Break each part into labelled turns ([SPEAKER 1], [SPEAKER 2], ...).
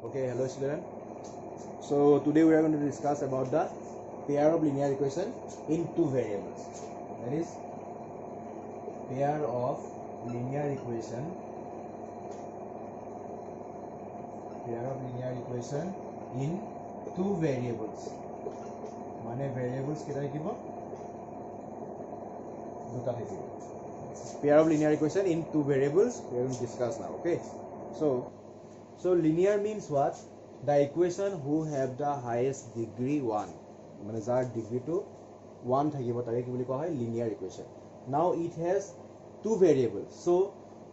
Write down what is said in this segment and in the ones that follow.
[SPEAKER 1] Okay, hello student. So today we are going to discuss about the pair of linear equation in two variables. That is pair of linear equation in two variables. माने variables केटा किब दुटा থাকিব. Pair of linear equation in two variables we are going to discuss now. Okay, so linear means what? The equation who have the highest degree 1 মানে যাৰ ডিগ্ৰীটো 1 থাকিব তাকে কি বুলি কোৱা হয় linear equation. Now it has two variables, so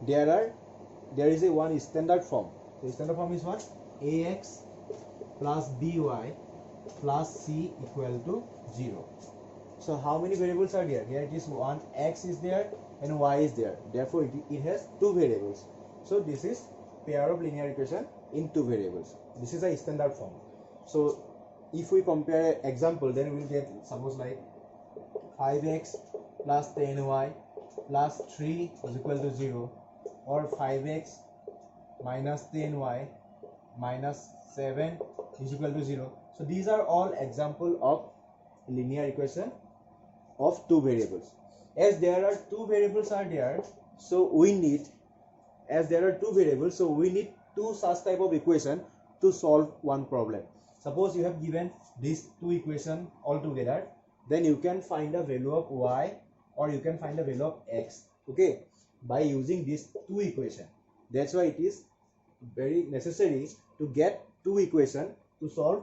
[SPEAKER 1] there is a one standard form. The standard form is what? Ax plus by plus c equal to 0. So how many variables are there? Here it is 1, x is there and y is there. Therefore it has two variables. So this is pair of linear equation in two variables. This is a standard form. So if we compare an example, then we will get suppose like 5x plus 10y plus 3 is equal to 0, or 5x minus 10y minus 7 is equal to 0. So these are all example of linear equation of two variables. As there are two variables are there, so we need two such type of equation to solve one problem. Suppose you have given these two equation all together, then you can find the value of y or you can find the value of x, okay, by using these two equation. That's why it is very necessary to get two equation to solve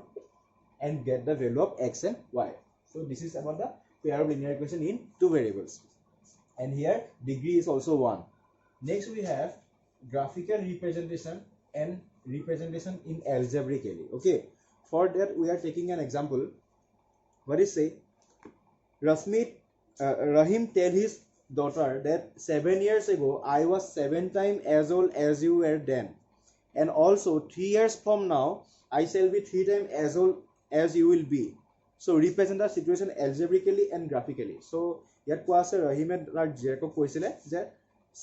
[SPEAKER 1] and get the value of x and y. So this is about the pair of linear equation in two variables, and here degree is also 1. Next we have graphical representation and representation in algebraically. Okay, for that we are taking an example. What is say? Rahim tell his daughter that 7 years ago I was 7 times as old as you were then, and also 3 years from now I shall be 3 times as old as you will be. So represent the situation algebraically and graphically. So yet কোৱা আছে ৰহিমে তাৰ জীয়েকক কৈছিলে যে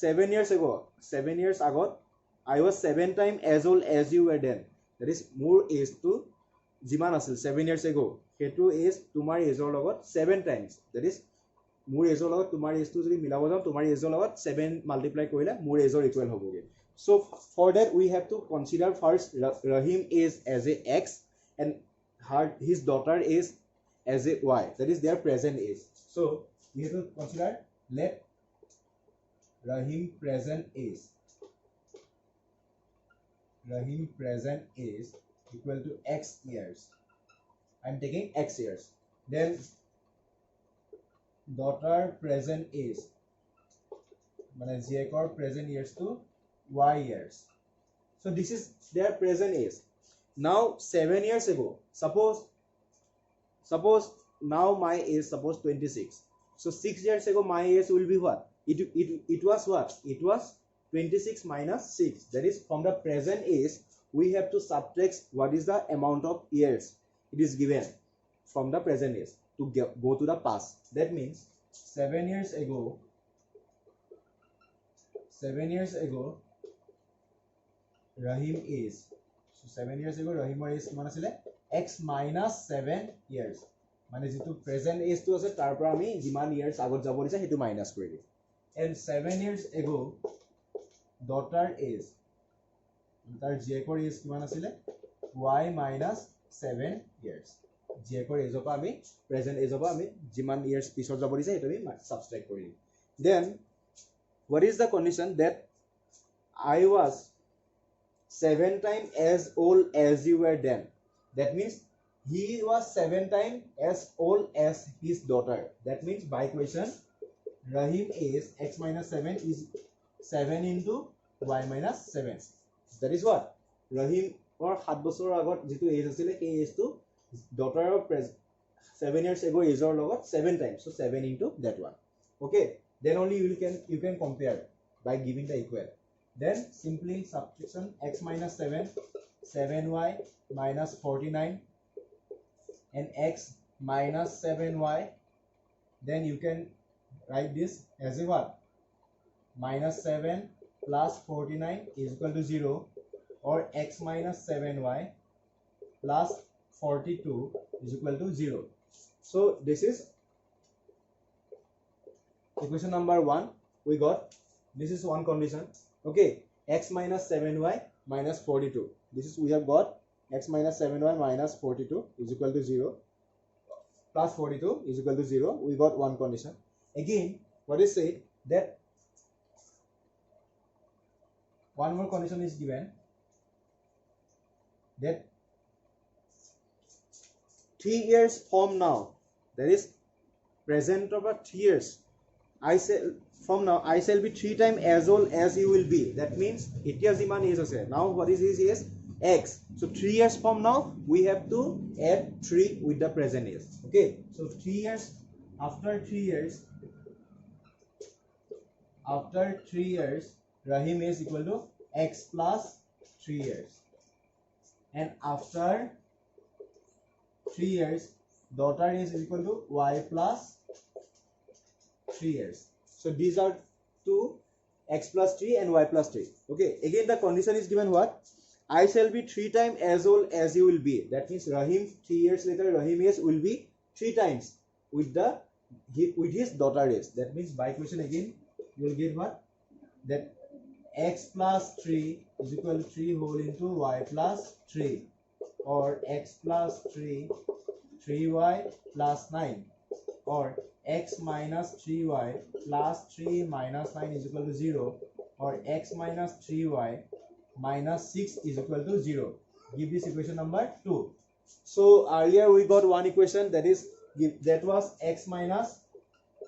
[SPEAKER 1] 7 years ago I was 7 times as old as you were then. That is মোৰ এজটো যিমান আছিল 7 years ago সেইটো এজ তোমাৰ এজৰ লগত 7 times. That is মোৰ এজৰ লগত তোমাৰ এজটো যদি মিলাব যাও তোমাৰ এজৰ লগত 7 মাল্টিপ্লাই কৰিলে মোৰ এজৰ ইকুৱেল হ'বগে. So for that we have to consider first Rahim is as a x and his daughter is as a y. That is their present age. So we have to consider let Rahim present age equal to x years. I am taking x years. Then daughter present age মানে জীয়েকৰ present years to y years. So this is their present age. Now 7 years ago, suppose now my age suppose 26. So 6 years ago my age will be what? It was what? It was 26 minus 6. That is from the present age we have to subtract what is the amount of years it is given from the present age to go to the past. That means 7 years ago Rahim is, so 7 years ago Rahimor age কিমান আছিলে x minus 7 years. মানে যেটো present age to আছে তাৰ পৰা আমি যিমান years আগত যাব দিছে হেতু মাইনাস কৰি দিম. And 7 years ago daughter age, তাৰ জীয়েকৰ age কিমান আছিলে y minus 7 years. জীয়েকৰ age পৰা আমি present age পৰা আমি যিমান years পিছত যাব দিছে হেতু আমি subtract কৰি দিম. Then what is the condition that I was 7 times as old as you were then? That means he was 7 times as old as his daughter. That means by equation Rahim is x minus 7 is 7 into y minus 7. That is what? Rahim or 7 বছৰৰ আগত যেটো age আছিল এই age to daughter of 7 years ago age or লগত 7 times. So 7 into that one. Okay, then only you can compare by giving the equal. Then simply subtraction x minus 7 7y minus 49 and x minus 7y. Then you can write this as a what? Minus 7 plus 49 is equal to 0. or x minus 7y plus 42 is equal to 0. So this is equation number 1. We got, this is one condition. Okay, x minus 7y minus 42. This is, we have got x minus 7y minus 42 is equal to 0 plus 42 is equal to 0. We got one condition. Again, what is said that one more condition is given, that 3 years from now, that is present over 3 years, I say from now I shall be 3 times as old as you will be. That means এতিয়া যিমান age আছে, now what is his age? X. So 3 years from now we have to add 3 with the present age. Okay, so 3 years, after 3 years, Rahim is equal to x plus 3 years, and after 3 years daughter is equal to y plus 3 years. So these are two, x plus 3 and y plus 3. Okay, again the condition is given what? I shall be 3 times as old as you will be. That means Rahim 3 years later, Rahim age will be 3 times with his daughter age. That means by equation again you will get what? That x plus 3 is equal to 3 whole into y plus 3, or x plus 3 3y plus 9, or x minus 3y plus 3 minus 9 is equal to 0, or x minus 3y minus 6 is equal to 0. Give this equation number 2. So earlier we got one equation, that was x minus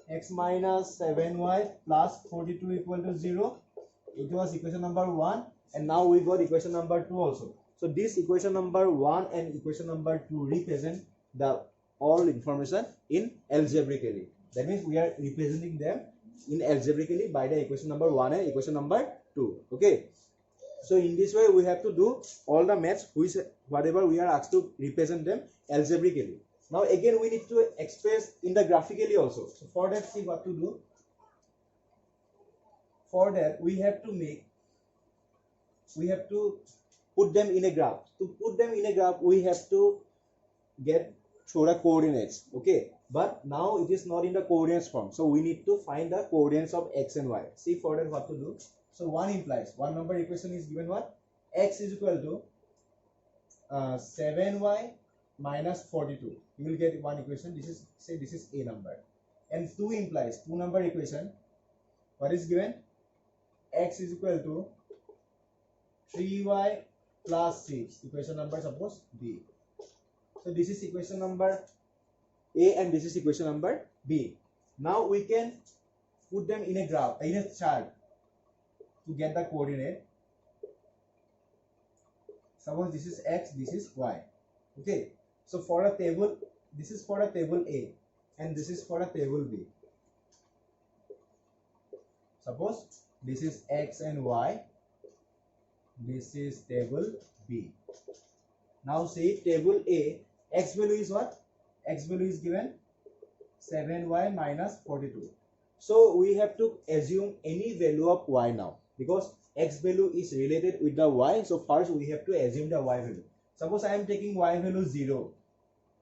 [SPEAKER 1] 7y plus 42 equal to 0. It was equation number 1, and now we got equation number 2 also. So this equation number 1 and equation number 2 represent the all information in algebraically. That means we are representing them in algebraically by the equation number 1 and equation number 2. Okay, so in this way we have to do all the maths which whatever we are asked to represent them algebraically. Now again we need to express in the graphically also. So for that, see what to do. For that we have to put them in a graph. To put them in a graph we have to get through the coordinates. Okay, but now it is not in the coordinates form, so we need to find the coordinates of x and y. See for that what to do. So one number equation is given what? X is equal to 7y minus 42. You will get one equation. This is, say this is a number, and 2 implies 2 number equation. What is given? X is equal to 3y plus 6. Equation number suppose B. So this is equation number A and this is equation number B. Now we can put them in a graph, in a chart, to get the coordinate. Suppose this is x, this is y. Okay, so for a table, this is for a table A and this is for a table B. Suppose this is x and y, this is table B. Now see table A, x value is what? X value is given 7y minus 42. So we have to assume any value of y now, because x value is related with the y. So first we have to assume the y value. Suppose I am taking y value 0.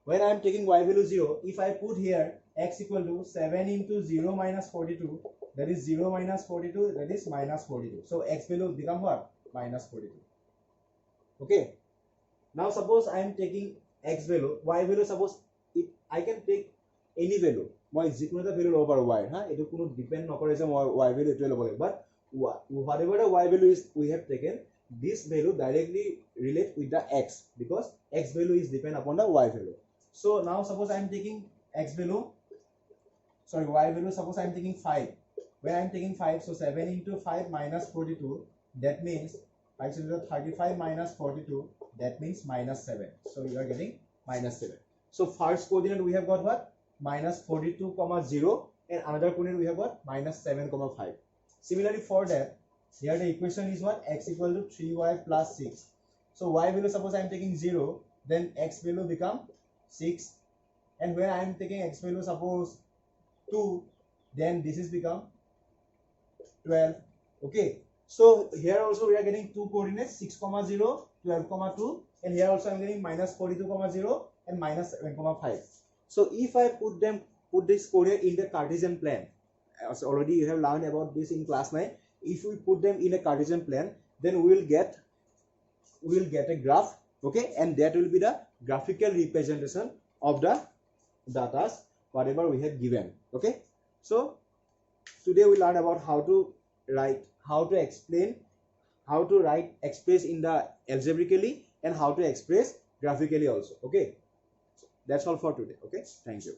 [SPEAKER 1] When I am taking y value 0, if I put here x equal to 7 into 0 minus 42, that is 0 minus 42, that is minus 42. So x value become what? Minus 42. Okay. Now suppose I am taking x value, y value, suppose if I can take any value, মই যিকোনো এটা value লব পাৰো y, এটো কোনো depend নকৰে যে মই y value এটো লব লাগে, but whatever the y value is we have taken, this value directly relate with the x, because x value is depend upon the y value. So now suppose I am taking y value, suppose I am taking 5. When I am taking 5, so 7 into 5 minus 42, that means 5 into 35 minus 42, that means minus 7. So you are getting minus 7. So first coordinate we have got what? Minus 42, 0, and another coordinate we have got? Minus 7, 5. Similarly for that, here the equation is what? X equal to 3y plus 6. So y value, suppose I am taking 0, then x value become 6. And when I am taking x value, suppose 2, then this is become 12. Okay. So here also we are getting two coordinates, 6, 0, 12, 2, and here also I am getting minus 42, 0 and minus 7, 5. So if I put this coordinate in the Cartesian plane, as already you have learned about this in class 9, if we put them in a Cartesian plane, then we will get a graph, okay, and that will be the graphical representation of the data whatever we have given, okay. So today we learn about how to express in the algebraically and how to express graphically also, okay. So that's all for today, okay. Thank you.